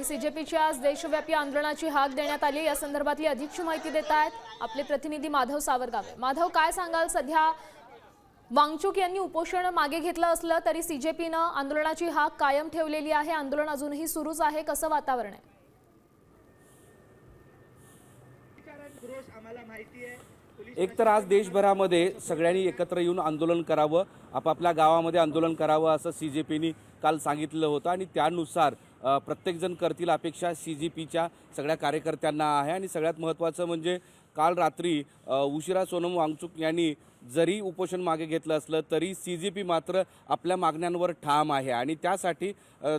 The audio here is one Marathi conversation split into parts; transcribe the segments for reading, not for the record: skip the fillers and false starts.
सीजेपीच्या आज देशव्यापी आंदोलनाची हाक देण्यात आली। या संदर्भातली अधिकची माहिती देत आहेत आपले प्रतिनिधी माधव सावरगावे। माधव, काय सांगाल? सध्या वांगचुक यांनी उपोषण मागे घेतलं असलं तरी सीजेपीनं आंदोलनाची हाक कायम ठेवलेली आहे। आंदोलन अजूनही सुरूच आहे, कसं वातावरण आहे? एक तर आज देशभरामध्ये सगळ्यांनी एकत्र येऊन आंदोलन करावं, आपापल्या गावामध्ये आंदोलन करावं असं सीजेपीने काल सांगितलं होतं आणि त्यानुसार प्रत्येकजण करतील अपेक्षा सीजेपीच्या सगळ्या कार्यकर्त्यांना आहे। आणि सगळ्यात महत्त्वाचं म्हणजे काल रात्री उशिरा सोनम वांगचुक यांनी जरी उपोषण मागे घेतलं असलं तरी सीजेपी मात्र आपल्या मागण्यांवर ठाम आहे। आणि त्यासाठी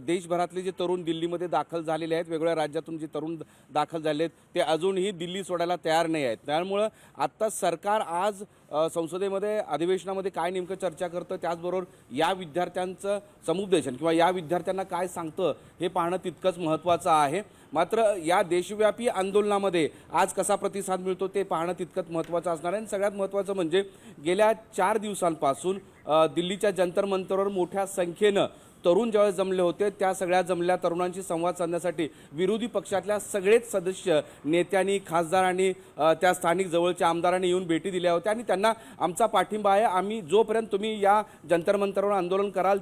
देशभरातले जे तरुण दिल्लीमध्ये दाखल झालेले आहेत, वेगवेगळ्या राज्यातून जे तरुण दाखल झाले आहेत ते अजूनही दिल्ली सोडायला तयार नाही आहेत। त्यामुळं आत्ता सरकार आज संसदेमध्ये अधिवेशनामध्ये काय नेमकं चर्चा करतं, त्याचबरोबर या विद्यार्थ्यांचं समुपदेशन किंवा या विद्यार्थ्यांना काय सांगतं हे पाहणं तितकंच महत्त्वाचं आहे। मात्र या देशव्यापी आंदोलनामध्ये आज कसा प्रतिसाद मिळतो ते पाहणं तितकंच महत्त्वाचं असणार आहे। आणि सगळ्यात महत्त्वाचं म्हणजे गेल्या 4 दिवसांपासून दिल्लीच्या जंतर मंतरवर मोठ्या संख्येनं तरुण ज्यावेळेस जमले होते, त्या सगळ्या जमलेल्या तरुणांशी संवाद साधण्यासाठी विरोधी पक्षातल्या सगळेच सदस्य, नेत्यांनी, खासदारांनी, त्या स्थानिक जवळच्या आमदारांनी येऊन भेटी दिल्या होत्या आणि त्यांना आमचा पाठिंबा आहे, आम्ही जोपर्यंत तुम्ही या जंतर मंतरवर आंदोलन कराल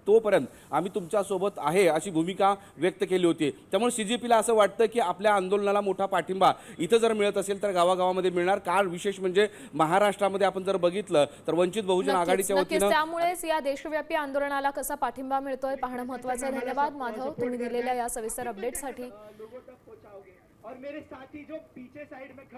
तोपर्यंत आम्ही तुमच्यासोबत आहे अशी भूमिका व्यक्त केली होती। त्यामुळे सीजेपीला असं वाटतं की आपल्या आंदोलनाला मोठा पाठिंबा इथं जर मिळत असेल तर गावागावामध्ये मिळणार। काल विशेष म्हणजे महाराष्ट्रामध्ये आपण जर बघितलं तर वंचित बहुजन आघाडीच्या वतीनं त्यामुळेच या देशव्यापी आंदोलनाला कसा पाठिंबा मिळतोय पाहणं महत्त्वाचं आहे। धन्यवाद माधव, तुम्ही दिलेल्या या सविस्तर अपडेटसाठी। और मेरे साथी जो पीछे साइड में खड़े